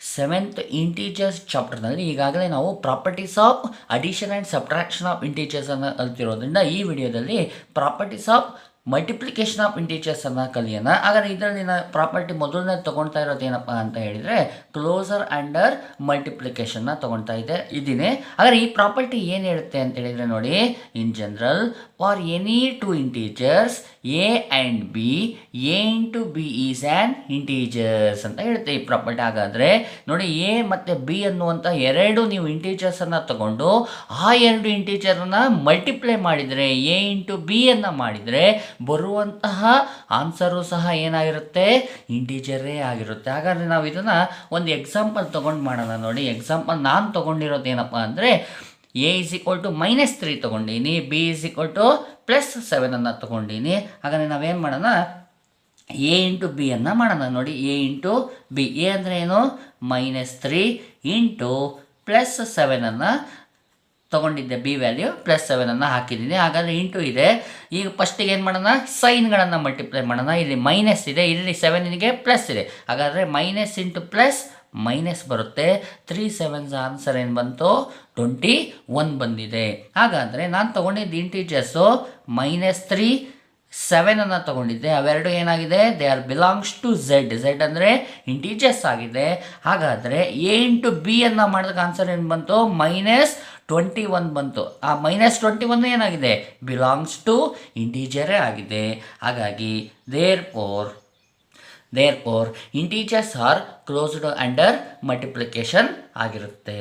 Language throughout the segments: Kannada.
ಸೆವೆಂತ್ ಇಂಟೀಜರ್ಸ್ ಚಾಪ್ಟರ್ನಲ್ಲಿ ಈಗಾಗಲೇ ನಾವು properties of addition and subtraction of ಇಂಟೀಜರ್ಸನ್ನು ಕಲ್ತಿರೋದ್ರಿಂದ ಈ ವಿಡಿಯೋದಲ್ಲಿ ಪ್ರಾಪರ್ಟೀಸ್ ಆಫ್ ಮಲ್ಟಿಪ್ಲಿಕೇಶನ್ ಆಫ್ ಇಂಟೀಜರ್ಸನ್ನು ಕಲಿಯೋಣ. ಹಾಗಾದರೆ ಇದರಲ್ಲಿ ನಾನು ಪ್ರಾಪರ್ಟಿ ಮೊದಲನೇ ತೊಗೊಳ್ತಾ ಇರೋದು ಏನಪ್ಪ ಅಂತ ಹೇಳಿದರೆ ಕ್ಲೋಸರ್ ಅಂಡರ್ ಮಲ್ಟಿಪ್ಲಿಕೇಶನ್ನ ತೊಗೊಳ್ತಾ ಇದ್ದೀನಿ. ಹಾಗಾದರೆ ಈ ಪ್ರಾಪರ್ಟಿ ಏನು ಹೇಳುತ್ತೆ ಅಂತ ಹೇಳಿದರೆ ನೋಡಿ, ಇನ್ general for any two integers A and B, A into B is an integers ಅಂತ ಹೇಳುತ್ತೆ ಈ ಪ್ರಾಪರ್ಟಿ. ಹಾಗಾದರೆ ನೋಡಿ, ಎ ಮತ್ತು ಬಿ ಅನ್ನುವಂಥ ಎರಡು ನೀವು ಇಂಟೀಜರ್ಸನ್ನು ತಗೊಂಡು ಆ ಎರಡು ಇಂಟೀಜರನ್ನು ಮಲ್ಟಿಪ್ಲೈ ಮಾಡಿದರೆ, ಎ ಇಂಟು ಬಿ ಅನ್ನು ಮಾಡಿದರೆ ಬರುವಂತಹ ಆನ್ಸರು ಸಹ ಏನಾಗಿರುತ್ತೆ, ಇಂಟೀಜರೇ ಆಗಿರುತ್ತೆ. ಹಾಗಾದರೆ ನಾವು ಇದನ್ನು ಒಂದು ಎಕ್ಸಾಂಪಲ್ ತೊಗೊಂಡು ಮಾಡೋಣ. ನೋಡಿ, ಎಕ್ಸಾಂಪಲ್ ನಾನು ತೊಗೊಂಡಿರೋದು ಏನಪ್ಪ ಅಂದರೆ ಎ ಇಸ್ ಈಕ್ವಲ್ ಟು -3 ತೊಗೊಂಡೀನಿ, ಬಿ ಇಸ್ ಈಕ್ವಲ್ ಟು +7 ಅನ್ನು ತೊಗೊಂಡೀನಿ. ಹಾಗಾದರೆ ನಾವೇನು ಮಾಡೋಣ, ಎ ಇಂಟು ಬಿ ಅನ್ನು ಮಾಡೋಣ. ನೋಡಿ, ಎ ಇಂಟು ಬಿ, ಎ ಅಂದರೆ ಏನು, -3 ಇಂಟು +7 ಅನ್ನು ತೊಗೊಂಡಿದ್ದೆ, ಬಿ ವ್ಯಾಲ್ಯೂ +7 ಅನ್ನು ಹಾಕಿದ್ದೀನಿ. ಹಾಗಾದರೆ ಇಂಟು ಇದೆ. ಈಗ ಫಸ್ಟಿಗೆ ಏನು ಮಾಡೋಣ, ಸೈನ್ಗಳನ್ನು ಮಲ್ಟಿಪ್ಲೈ ಮಾಡೋಣ. ಇಲ್ಲಿ ಮೈನಸ್ ಇದೆ, ಇಲ್ಲಿ 7ಗೆ ಪ್ಲಸ್ ಇದೆ. ಹಾಗಾದರೆ ಮೈನಸ್ ಇಂಟು ಪ್ಲಸ್ ಮೈನಸ್ ಬರುತ್ತೆ. 3 7 ಆನ್ಸರ್ ಏನು ಬಂತು, 21 ಬಂದಿದೆ. ಹಾಗಾದರೆ ನಾನು ತೊಗೊಂಡಿದ್ದು ಇಂಟೀಜರ್ಸು -3 7 ಅನ್ನು ತೊಗೊಂಡಿದ್ದೆ. ಅವೆರಡು ಏನಾಗಿದೆ, they are belongs to Z. Z ಅಂದರೆ ಇಂಟೀಜರ್ಸ್ ಆಗಿದೆ. ಹಾಗಾದರೆ ಎ ಇಂಟು ಬಿ ಅನ್ನು ಮಾಡಿದಾಗ ಆನ್ಸರ್ ಏನು ಬಂತು, -21 ಬಂತು. ಆ -21 ಏನಾಗಿದೆ, ಬಿಲಾಂಗ್ಸ್ ಟು ಇಂಟೀಜರೇ ಆಗಿದೆ. ಹಾಗಾಗಿ therefore integers are closed under multiplication ಆಗಿರುತ್ತೆ.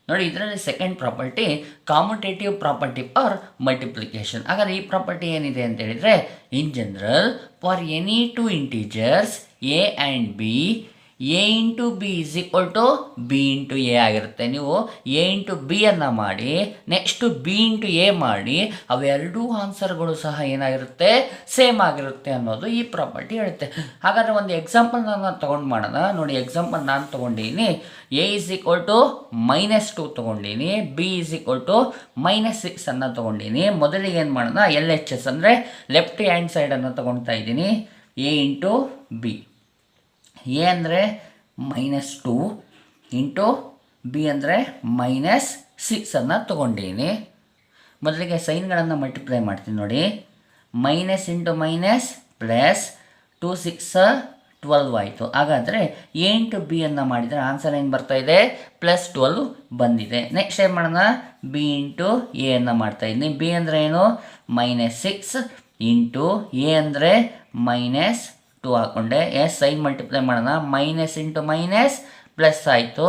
ನೋಡಿ, ಇದರಲ್ಲಿ second property commutative property for multiplication. ಹಾಗಾದರೆ ಈ ಪ್ರಾಪರ್ಟಿ ಏನಿದೆ ಅಂತ ಹೇಳಿದರೆ, in general for any two integers A and B, A into B is equal to B into A ಆಗಿರುತ್ತೆ. ನೀವು ಎ ಇಂಟು ಬಿ ಅನ್ನು ಮಾಡಿ, ನೆಕ್ಸ್ಟು ಬಿ ಇಂಟು ಎ ಮಾಡಿ, ಅವೆರಡೂ ಆನ್ಸರ್ಗಳು ಸಹ ಏನಾಗಿರುತ್ತೆ, ಸೇಮ್ ಆಗಿರುತ್ತೆ ಅನ್ನೋದು ಈ ಪ್ರಾಪರ್ಟಿ ಹೇಳುತ್ತೆ. ಹಾಗಾದರೆ ಒಂದು ಎಕ್ಸಾಂಪಲ್ ನಾನು ತೊಗೊಂಡು ಮಾಡೋಣ. ನೋಡಿ, ಎಕ್ಸಾಂಪಲ್ ನಾನು ತೊಗೊಂಡಿದ್ದೀನಿ. ಎ ಇಸ್ ಈಕ್ವಲ್ ಟು -2 ತೊಗೊಂಡಿನಿ, ಬಿ ಇಸ್ ಈಕ್ವಲ್ ಟು -6 ಅನ್ನು ತೊಗೊಂಡಿನಿ. ಮೊದಲಿಗೆ ಏನು ಮಾಡೋಣ, LHS ಅಂದರೆ ಲೆಫ್ಟ್ ಹ್ಯಾಂಡ್ ಸೈಡನ್ನು ತೊಗೊಳ್ತಾ ಇದ್ದೀನಿ. ಎ ಇಂಟು ಬಿ, ಎ ಅಂದರೆ -2 ಇಂಟು ಬಿ ಅಂದರೆ -6 ಅನ್ನು ತೊಗೊಂಡಿನಿ. ಮೊದಲಿಗೆ ಸೈನ್ಗಳನ್ನು ಮಲ್ಟಿಪ್ಲೈ ಮಾಡ್ತೀನಿ. ನೋಡಿ, ಮೈನಸ್ ಇಂಟು ಮೈನಸ್ ಪ್ಲಸ್ 2 6 12 ಆಯಿತು. ಹಾಗಾದರೆ ಎ ಇಂಟು ಬಿ ಅನ್ನು ಮಾಡಿದರೆ ಆನ್ಸರ್ ಏನು ಬರ್ತಾಯಿದೆ, +12 ಬಂದಿದೆ. ನೆಕ್ಸ್ಟ್ ಏನು ಮಾಡೋಣ, ಬಿ ಇಂಟು ಎ ಅನ್ನು ಮಾಡ್ತಾಯಿದ್ದೀನಿ. ಬಿ ಅಂದರೆ ಏನು, -6 ಇಂಟು ಎ ಅಂದರೆ -2 ಹಾಕ್ಕೊಂಡೆ. ಸೈನ್ ಮಲ್ಟಿಪ್ಲೈ ಮಾಡೋಣ. ಮೈನಸ್ ಇಂಟು ಮೈನಸ್ ಪ್ಲಸ್ ಆಯಿತು.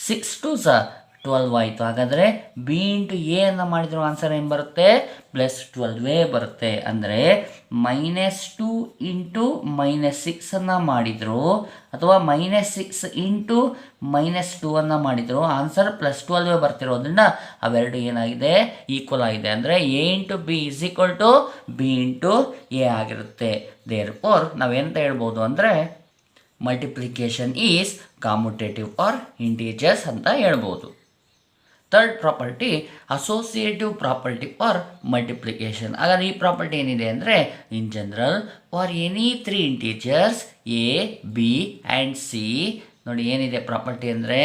6 2 12 ಆಯಿತು. ಹಾಗಾದರೆ ಬಿ ಇಂಟು ಎ ಅನ್ನು ಮಾಡಿದ್ರು ಆನ್ಸರ್ ಏನು ಬರುತ್ತೆ, +12 ಬರುತ್ತೆ. ಅಂದರೆ -2 ಇಂಟು -6 ಅನ್ನು ಮಾಡಿದರು ಅಥವಾ -6 ಇಂಟು -2 ಅನ್ನು ಮಾಡಿದರು ಆನ್ಸರ್ +12 ಬರ್ತಿರೋದ್ರಿಂದ ಅವೆರಡು ಏನಾಗಿದೆ, ಈಕ್ವಲ್ ಆಗಿದೆ. ಅಂದರೆ A into B is equal to B into A ಆಗಿರುತ್ತೆ. ದೇರ್ಫೋರ್ ನಾವೆಂತ ಹೇಳ್ಬೋದು ಅಂದರೆ multiplication is commutative are integers ಅಂತ ಹೇಳ್ಬೋದು. Third property associative property for multiplication. ಹಾಗಾದರೆ ಈ ಪ್ರಾಪರ್ಟಿ ಏನಿದೆ ಅಂದರೆ, in general for any 3 integers A, B and C. ನೋಡಿ, ಏನಿದೆ ಪ್ರಾಪರ್ಟಿ ಅಂದರೆ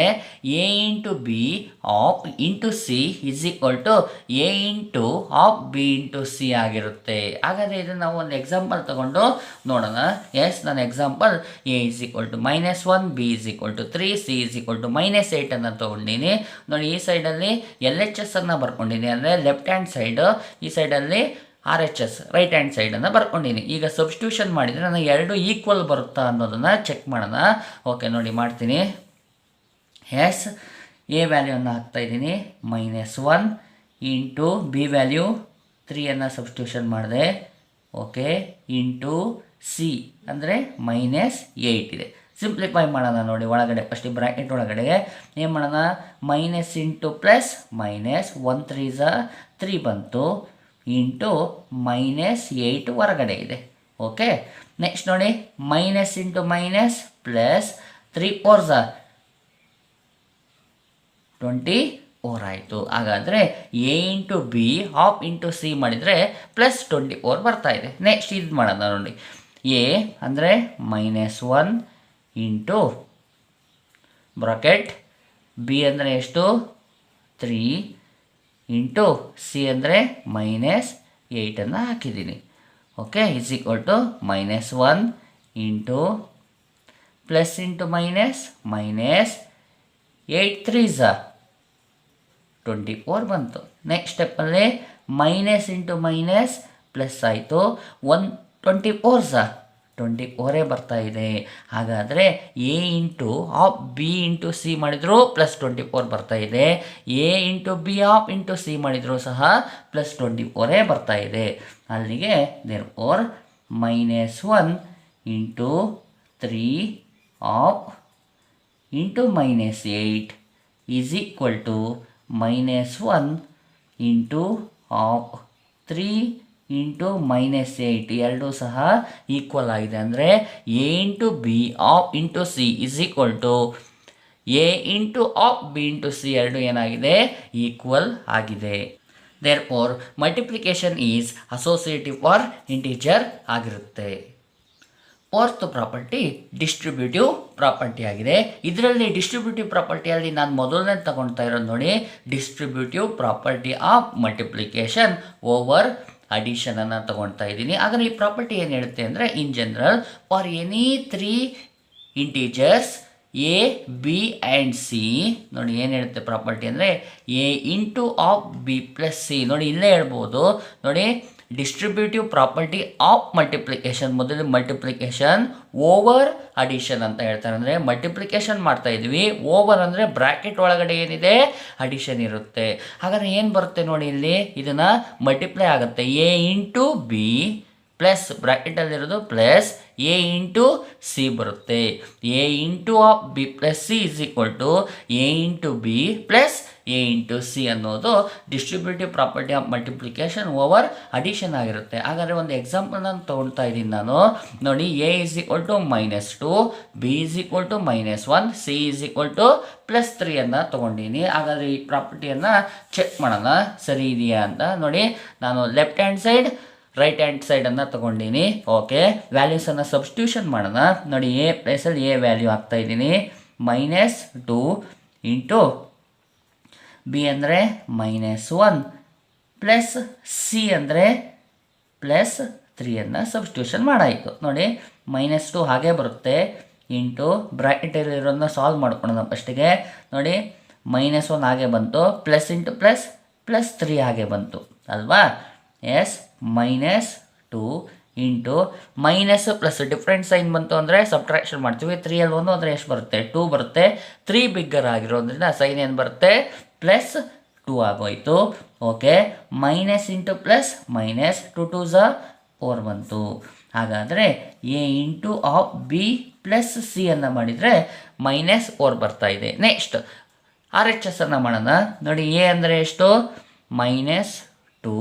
A into B of into C is equal to A into of B into C ಆಗಿರುತ್ತೆ. ಹಾಗಾದರೆ ಇದನ್ನು ನಾವು ಒಂದು ಎಕ್ಸಾಂಪಲ್ ತೊಗೊಂಡು ನೋಡೋಣ. ನನ್ನ example A is equal to -1, B is equal to 3, C is equal to -8 ಅನ್ನು ತೊಗೊಂಡಿನಿ. ನೋಡಿ, ಈ ಸೈಡಲ್ಲಿ LHS ಅನ್ನು ಬರ್ಕೊಂಡಿನಿ, ಅಂದರೆ ಲೆಫ್ಟ್ ಹ್ಯಾಂಡ್ ಸೈಡು, ಈ ಸೈಡಲ್ಲಿ RHS ರೈಟ್ ಹ್ಯಾಂಡ್ ಸೈಡನ್ನು ಬರ್ಕೊಂಡಿನಿ. ಈಗ ಸಬ್ಸ್ಟಿಟ್ಯೂಷನ್ ಮಾಡಿದರೆ ನನಗೆ ಎರಡು ಈಕ್ವಲ್ ಬರುತ್ತಾ ಅನ್ನೋದನ್ನು ಚೆಕ್ ಮಾಡೋಣ. ಓಕೆ, ನೋಡಿ ಮಾಡ್ತೀನಿ. ಎ ವ್ಯಾಲ್ಯೂವನ್ನು ಹಾಕ್ತಾಯಿದ್ದೀನಿ, -1 ಇಂಟು ಬಿ ವ್ಯಾಲ್ಯೂ 3 ಸಬ್ಸ್ಟಿಟ್ಯೂಷನ್ ಮಾಡಿದೆ. ಓಕೆ, ಇಂಟು ಸಿ ಅಂದರೆ -8 ಇದೆ. ಸಿಂಪ್ಲಿಫೈ ಮಾಡೋಣ. ನೋಡಿ, ಒಳಗಡೆ ಫಸ್ಟ್ ಬ್ರ್ಯಾಕೆಟ್ ಒಳಗಡೆ ಏನು ಮಾಡೋಣ, ಮೈನಸ್ ಇಂಟು ಪ್ಲಸ್ ಮೈನಸ್ 1 3 3 ಬಂತು ಇಂಟು -8 ಹೊರಗಡೆ ಇದೆ. ಓಕೆ, ನೆಕ್ಸ್ಟ್ ನೋಡಿ, ಮೈನಸ್ ಇಂಟು ಮೈನಸ್ ಪ್ಲಸ್ 3 4 24 ಆಯಿತು. ಹಾಗಾದರೆ A into B of into C ಮಾಡಿದರೆ +24 ಬರ್ತಾ ಇದೆ. ನೆಕ್ಸ್ಟ್ ಇದು ಮಾಡೋಣ. ನೋಡಿ, ಎ ಅಂದರೆ -1 ಇಂಟು ಬ್ರಾಕೆಟ್ ಬಿ ಅಂದರೆ ಎಷ್ಟು 3 ಇಂಟು ಸಿ ಅಂದರೆ -8 ಹಾಕಿದ್ದೀನಿ. Okay, is equal to -1 into plus into minus -8 3 24 ಬಂತು. ನೆಕ್ಸ್ಟ್ ಸ್ಟೆಪ್ಪಲ್ಲಿ ಮೈನಸ್ ಇಂಟು ಮೈನಸ್ ಪ್ಲಸ್ ಆಯಿತು, 24 24 ಬರ್ತಾ ಇದೆ. ಹಾಗಾದರೆ A into of B into C ಮಾಡಿದ್ರು +24 ಬರ್ತಾ ಇದೆ. A into B of into C ಮಾಡಿದ್ರು ಸಹ +24 ಬರ್ತಾ ಇದೆ. ಅಲ್ಲಿಗೆ therefore -1 into 3 of into -8 is equal to -1 into of 3 into -8 ಎರಡೂ ಸಹ ಈಕ್ವಲ್ ಆಗಿದೆ. ಅಂದರೆ A into B of into C is equal to A into of B into C ಎರಡು ಏನಾಗಿದೆ, ಈಕ್ವಲ್ ಆಗಿದೆ. Therefore multiplication is associative for integer ಆಗಿರುತ್ತೆ. ಫೋರ್ತ್ ಪ್ರಾಪರ್ಟಿ ಡಿಸ್ಟ್ರಿಬ್ಯೂಟಿವ್ ಪ್ರಾಪರ್ಟಿ ಆಗಿದೆ. ಇದರಲ್ಲಿ ಡಿಸ್ಟ್ರಿಬ್ಯೂಟಿವ್ ಪ್ರಾಪರ್ಟಿಯಲ್ಲಿ ನಾನು ಮೊದಲನೇ ತಗೊಳ್ತಾ ಇರೋದು ನೋಡಿ, distributive property of multiplication over ಅಡಿಷನನ್ನು ತಗೊಳ್ತಾ ಇದ್ದೀನಿ. ಆದರೆ ಈ ಪ್ರಾಪರ್ಟಿ ಏನು ಹೇಳುತ್ತೆ ಅಂದರೆ, in general for any 3 integers A B and C, ನೋಡಿ ಏನು ಹೇಳುತ್ತೆ ಪ್ರಾಪರ್ಟಿ ಅಂದರೆ A into of B plus C. ನೋಡಿ ಇಲ್ಲೇ ಹೇಳ್ಬೋದು, ನೋಡಿ ಡಿಸ್ಟ್ರಿಬ್ಯೂಟಿವ್ ಪ್ರಾಪರ್ಟಿ ಆಫ್ ಮಲ್ಟಿಪ್ಲಿಕೇಶನ್, ಮೊದಲು ಮಲ್ಟಿಪ್ಲಿಕೇಶನ್ ಓವರ್ ಅಡಿಷನ್ ಅಂತ ಹೇಳ್ತಾರೆ. ಅಂದರೆ ಮಲ್ಟಿಪ್ಲಿಕೇಶನ್ ಮಾಡ್ತಾ ಇದ್ವಿ, ಓವರ್ ಅಂದರೆ ಬ್ರ್ಯಾಕೆಟ್ ಒಳಗಡೆ ಏನಿದೆ ಅಡಿಷನ್ ಇರುತ್ತೆ. ಹಾಗಾದರೆ ಏನು ಬರುತ್ತೆ ನೋಡಿ, ಇಲ್ಲಿ ಇದನ್ನು ಮಲ್ಟಿಪ್ಲೈ ಆಗುತ್ತೆ. ಎ ಇಂಟು ಬಿ ಪ್ಲಸ್ ಬ್ರ್ಯಾಕೆಟಲ್ಲಿರೋದು ಪ್ಲಸ್ ಎ ಇಂಟು ಸಿ ಬರುತ್ತೆ. A into of B plus C is equal to A into B plus A into C ಅನ್ನೋದು distributive property of multiplication over addition ಆಗಿರುತ್ತೆ. ಹಾಗಾದರೆ ಒಂದು ಎಕ್ಸಾಂಪಲ್ ನಾನು ತೊಗೊಳ್ತಾ ಇದ್ದೀನಿ ನಾನು, ನೋಡಿ A is equal to -2, B is equal to -1, C is equal to +3 ಅನ್ನು ತೊಗೊಂಡಿನಿ. ಹಾಗಾದರೆ ಈ ಪ್ರಾಪರ್ಟಿಯನ್ನು ಚೆಕ್ ಮಾಡೋಣ ಸರಿ ಇದೆಯಾ ಅಂತ. ನೋಡಿ ನಾನು left hand side right hand ಸೈಡನ್ನು ತೊಗೊಂಡಿನಿ. ಓಕೆ, ವ್ಯಾಲ್ಯೂಸನ್ನು ಸಬ್ಸ್ಟಿಟ್ಯೂಷನ್ ಮಾಡೋಣ. ನೋಡಿ ಎ ಪ್ಲೇಸಲ್ಲಿ ಎ ವ್ಯಾಲ್ಯೂ ಹಾಕ್ತಾ ಇದ್ದೀನಿ, -2 ಇಂಟು ಬಿ ಅಂದರೆ -1 ಪ್ಲಸ್ ಸಿ ಅಂದರೆ +3 ಸಬ್ಸ್ಟಿಟ್ಯೂಷನ್ ಮಾಡಾಯಿತು. ನೋಡಿ -2 ಹಾಗೆ ಬರುತ್ತೆ ಇಂಟು ಬ್ರ್ಯಾಕೆಟಲ್ಲಿರೋದನ್ನ ಸಾಲ್ವ್ ಮಾಡ್ಕೊಳ್ಳೋಣ ಫಸ್ಟಿಗೆ. ನೋಡಿ -1 ಹಾಗೆ ಬಂತು, ಪ್ಲಸ್ ಇಂಟು ಪ್ಲಸ್ +3 ಹಾಗೆ ಬಂತು ಅಲ್ವಾ. Yes, -2 into minus plus different sign ಬಂತು ಅಂದರೆ ಸಬ್ಟ್ರಾಕ್ಷನ್ ಮಾಡ್ತೀವಿ. 3ಅಲ್ಲಿ 1 ಅಂದರೆ ಎಷ್ಟು ಬರುತ್ತೆ, 2 ಬರುತ್ತೆ. 3 ಬಿಗ್ಗರ್ ಆಗಿರೋದ್ರಿಂದ ಸೈನ್ ಏನು ಬರುತ್ತೆ, +2 ಆಗೋಯಿತು. Okay, minus into plus minus 2 2 4 ಬಂತು. ಹಾಗಾದರೆ A into of B plus C ಅನ್ನು ಮಾಡಿದರೆ -4 ಬರ್ತಾ ಇದೆ. ನೆಕ್ಸ್ಟ್ ಆರ್ ಎಚ್ ಎಸ್ ಅನ್ನು ಮಾಡೋಣ. ನೋಡಿ ಎ ಅಂದರೆ ಎಷ್ಟು, -2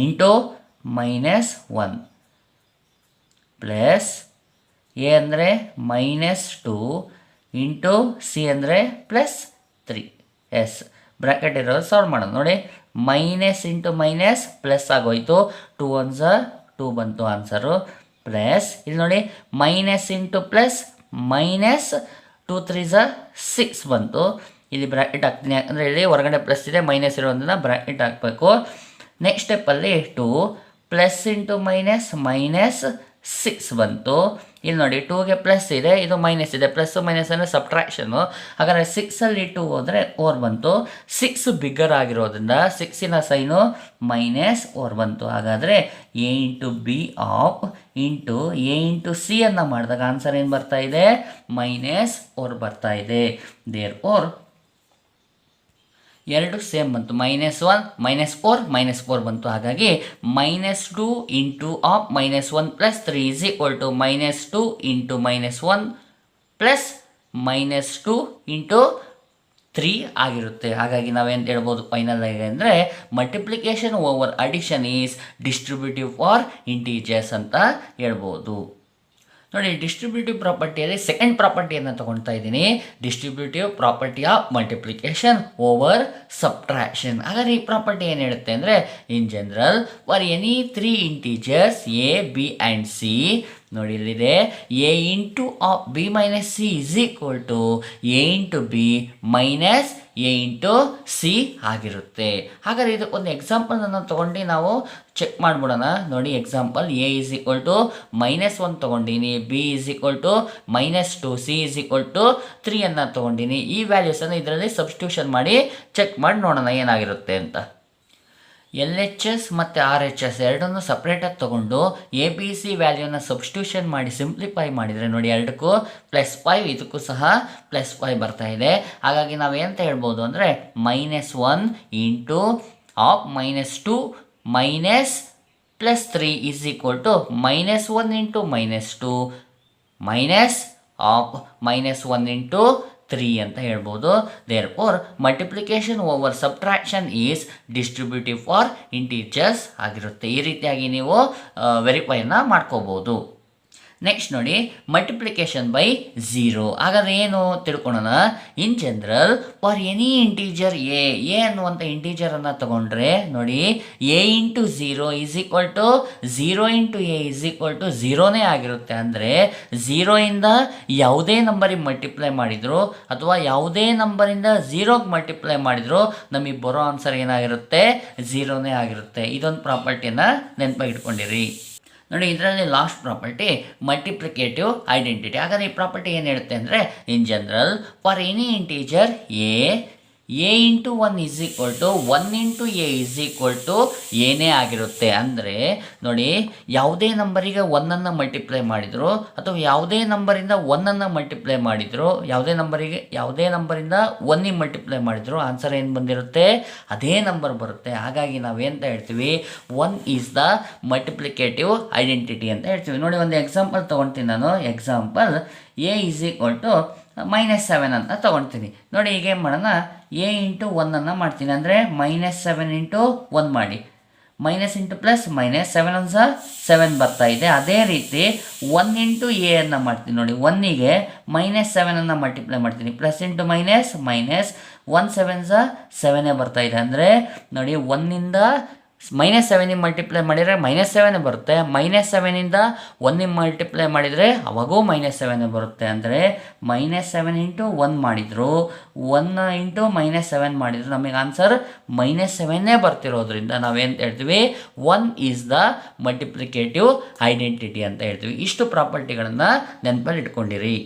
ಇಂಟು -1 ಪ್ಲಸ್ ಎ ಅಂದರೆ -2 ಇಂಟು ಸಿ ಅಂದರೆ +3. ಎಸ್, ಬ್ರ್ಯಾಕೆಟ್ ಇರೋದು ಸಾಲ್ವ್ ಮಾಡೋಣ. ನೋಡಿ ಮೈನಸ್ ಇಂಟು ಮೈನಸ್ ಪ್ಲಸ್ ಆಗೋಯ್ತು, 2 1 2 ಬಂತು ಆನ್ಸರು. ಪ್ಲಸ್ ಇಲ್ಲಿ ನೋಡಿ ಮೈನಸ್ ಇಂಟು ಪ್ಲಸ್ -2 3 6 ಬಂತು. ಇಲ್ಲಿ ಬ್ರ್ಯಾಕೆಟ್ ಹಾಕ್ತೀನಿ, ಯಾಕಂದರೆ ಇಲ್ಲಿ ಹೊರಗಡೆ ಪ್ಲಸ್ ಇದೆ, ಮೈನಸ್ ಇರೋದನ್ನ ಬ್ರ್ಯಾಕೆಟ್ ಹಾಕಬೇಕು. ನೆಕ್ಸ್ಟ್ ಸ್ಟೆಪ್ಪಲ್ಲಿ 2 ಪ್ಲಸ್ ಇಂಟು -6 ಬಂತು. ಇಲ್ಲಿ ನೋಡಿ 2ಗೆ ಪ್ಲಸ್ ಇದೆ, ಇದು ಮೈನಸ್ ಇದೆ, ಪ್ಲಸ್ ಮೈನಸ್ ಅಂದರೆ ಸಬ್ಟ್ರಾಕ್ಷನು. ಹಾಗಾದರೆ 6ಅಲ್ಲಿ 2 ಹೋದರೆ 4 ಬಂತು. 6 ಬಿಗ್ಗರ್ ಆಗಿರೋದ್ರಿಂದ 6ನ ಸೈನು -4 ಬಂತು. ಹಾಗಾದರೆ A into B of into A into C ಅನ್ನು ಮಾಡಿದಾಗ ಆನ್ಸರ್ ಏನು ಬರ್ತಾ ಇದೆ, -4 ಬರ್ತಾ ಇದೆ. ದೇರ್ಫೋರ್ ಎರಡು ಸೇಮ್ ಬಂತು, -1 -4 -4 ಬಂತು. ಹಾಗಾಗಿ -2 into of -1 plus 3 is equal to -2 into -1 plus -2 into 3 ಆಗಿರುತ್ತೆ. ಹಾಗಾಗಿ ನಾವೇನು ಹೇಳ್ಬೋದು ಫೈನಲ್ ಆಗಿ ಅಂದರೆ multiplication over addition is distributive for integers ಅಂತ ಹೇಳ್ಬೋದು. ನೋಡಿ ಡಿಸ್ಟ್ರಿಬ್ಯೂಟಿವ್ ಪ್ರಾಪರ್ಟಿಯಲ್ಲಿ ಸೆಕೆಂಡ್ ಪ್ರಾಪರ್ಟಿಯನ್ನು ತೊಗೊಳ್ತಾ ಇದ್ದೀನಿ, distributive property of multiplication over subtraction. ಹಾಗಾದರೆ ಈ ಪ್ರಾಪರ್ಟಿ ಏನು ಹೇಳುತ್ತೆ ಅಂದರೆ, in general for any 3 integers A B and C, ನೋಡಿ ಇಲ್ಲಿದೆ A into of B minus C is equal to A into B minus A into C ಆಗಿರುತ್ತೆ. ಹಾಗಾದರೆ ಇದಕ್ಕೊಂದು ಎಕ್ಸಾಂಪಲನ್ನು ತೊಗೊಂಡು ನಾವು ಚೆಕ್ ಮಾಡಿಬಿಡೋಣ. ನೋಡಿ example A is equal to -1 ತೊಗೊಂಡಿನಿ, B is equal to -2, C is equal to 3 ಅನ್ನು ತೊಗೊಂಡಿನಿ. ಈ ವ್ಯಾಲ್ಯೂಸನ್ನು ಇದರಲ್ಲಿ ಸಬ್ಸ್ಟಿಟ್ಯೂಷನ್ ಮಾಡಿ ಚೆಕ್ ಮಾಡಿ ನೋಡೋಣ ಏನಾಗಿರುತ್ತೆ ಅಂತ. ಎಲ್ ಎಚ್ ಎಸ್ ಮತ್ತು ಆರ್ ಎಚ್ ಎಸ್ ಎರಡನ್ನೂ ಸಪ್ರೇಟಾಗಿ ತೊಗೊಂಡು ಎ ಬಿ ಸಿ ವ್ಯಾಲ್ಯೂನ ಸಬ್ಸ್ಟಿಟ್ಯೂಷನ್ ಮಾಡಿ ಸಿಂಪ್ಲಿಫೈ ಮಾಡಿದರೆ ನೋಡಿ ಎರಡಕ್ಕೂ +5, ಇದಕ್ಕೂ ಸಹ +5 ಬರ್ತಾ ಇದೆ. ಹಾಗಾಗಿ ನಾವೇಂತ ಹೇಳ್ಬೋದು ಅಂದರೆ -1 into of -2 minus +3 is equal to -1 into -2 minus of -1 into 3 ಅಂತ ಹೇಳ್ಬೋದು. Therefore multiplication over subtraction is distributive for integers ಆಗಿರುತ್ತೆ. ಈ ರೀತಿಯಾಗಿ ನೀವು ವೆರಿಫೈನ ಮಾಡ್ಕೋಬೋದು. ನೆಕ್ಸ್ಟ್ ನೋಡಿ ಮಲ್ಟಿಪ್ಲಿಕೇಶನ್ ಬೈ 0. ಹಾಗಾದರೆ ಏನು ತಿಳ್ಕೊಳ್ಳೋಣ. In general for any integer A ಅನ್ನುವಂಥ ಇಂಟೀಜರನ್ನು ತಗೊಂಡ್ರೆ ನೋಡಿ A into 0 is equal to 0 into A is equal to 0ನೇ ಆಗಿರುತ್ತೆ. ಅಂದರೆ 0 ಇಂದ ಯಾವುದೇ ನಂಬರಿಗೆ ಮಲ್ಟಿಪ್ಲೈ ಮಾಡಿದ್ರು ಅಥವಾ ಯಾವುದೇ ನಂಬರಿಂದ 0ಗೆ ಮಲ್ಟಿಪ್ಲೈ ಮಾಡಿದ್ರು ನಮಗೆ ಬರೋ ಆನ್ಸರ್ ಏನಾಗಿರುತ್ತೆ 0ನೇ ಆಗಿರುತ್ತೆ. ಇದೊಂದು ಪ್ರಾಪರ್ಟಿಯನ್ನು ನೆನಪಾಗಿ ಇಟ್ಕೊಂಡಿರಿ. ನೋಡಿ ಇದರಲ್ಲಿ ಲಾಸ್ಟ್ ಪ್ರಾಪರ್ಟಿ ಮಲ್ಟಿಪ್ಲಿಕೇಟಿವ್ ಐಡೆಂಟಿಟಿ. ಹಾಗಾದರೆ ಈ ಪ್ರಾಪರ್ಟಿ ಏನು ಹೇಳುತ್ತೆ ಅಂದರೆ in general for any integer A into 1 is equal to 1 into A is equal to ಏನೇ ಆಗಿರುತ್ತೆ. ಅಂದರೆ ನೋಡಿ ಯಾವುದೇ ನಂಬರಿಗೆ 1ಅನ್ನು ಮಲ್ಟಿಪ್ಲೈ ಮಾಡಿದ್ರು ಅಥವಾ ಯಾವುದೇ ನಂಬರಿಂದ 1ಅನ್ನು ಮಲ್ಟಿಪ್ಲೈ ಮಾಡಿದ್ರು, ಯಾವುದೇ ನಂಬರಿಂದ 1ಗೆ ಮಲ್ಟಿಪ್ಲೈ ಮಾಡಿದ್ರು ಆನ್ಸರ್ ಏನು ಬಂದಿರುತ್ತೆ ಅದೇ ನಂಬರ್ ಬರುತ್ತೆ. ಹಾಗಾಗಿ ನಾವೇಂತ ಹೇಳ್ತೀವಿ 1 ಈಸ್ ದ ಮಲ್ಟಿಪ್ಲಿಕೇಟಿವ್ ಐಡೆಂಟಿಟಿ ಅಂತ ಹೇಳ್ತೀವಿ. ನೋಡಿ ಒಂದು ಎಕ್ಸಾಂಪಲ್ ತೊಗೊಳ್ತೀನಿ ನಾನು. Example A is equal to -7 ಅಂತ ತೊಗೊಳ್ತೀನಿ. ನೋಡಿ ಈಗ ಏನು ಮಾಡೋಣ, ಎ ಇಂಟು 1ಅನ್ನು ಮಾಡ್ತೀನಿ. ಅಂದರೆ -7 ಇಂಟು 1 ಮಾಡಿ, ಮೈನಸ್ ಇಂಟು ಪ್ಲಸ್ ಮೈನಸ್ 7 1 7 ಬರ್ತಾ ಇದೆ. ಅದೇ ರೀತಿ 1 ಇಂಟು ಎ ಅನ್ನು ಮಾಡ್ತೀನಿ. ನೋಡಿ 1ಗೆ -7ಅನ್ನು ಮಲ್ಟಿಪ್ಲೈ ಮಾಡ್ತೀನಿ, ಪ್ಲಸ್ ಇಂಟು ಮೈನಸ್ 1 7 7 ಬರ್ತಾ ಇದೆ. ಅಂದರೆ ನೋಡಿ 1ಇಂದ -7ಗೆ ಮಲ್ಟಿಪ್ಲೈ ಮಾಡಿದರೆ -7 ಬರುತ್ತೆ, -7ಇಂದ 1ಗೆ ಮಲ್ಟಿಪ್ಲೈ ಮಾಡಿದರೆ ಅವಾಗೂ -7 ಬರುತ್ತೆ. ಅಂದರೆ -7 ಇಂಟು 1 ಮಾಡಿದ್ರು, 1 ಇಂಟು -7 ಮಾಡಿದ್ರು ನಮಗೆ ಆನ್ಸರ್ -7 ಬರ್ತಿರೋದ್ರಿಂದ ನಾವೇಂತ ಹೇಳ್ತೀವಿ 1 ಈಸ್ ದ ಮಲ್ಟಿಪ್ಲಿಕೇಟಿವ್ ಐಡೆಂಟಿಟಿ ಅಂತ ಹೇಳ್ತೀವಿ. ಇಷ್ಟು ಪ್ರಾಪರ್ಟಿಗಳನ್ನು ನೆನಪಲ್ಲಿ ಇಟ್ಕೊಂಡಿರಿ.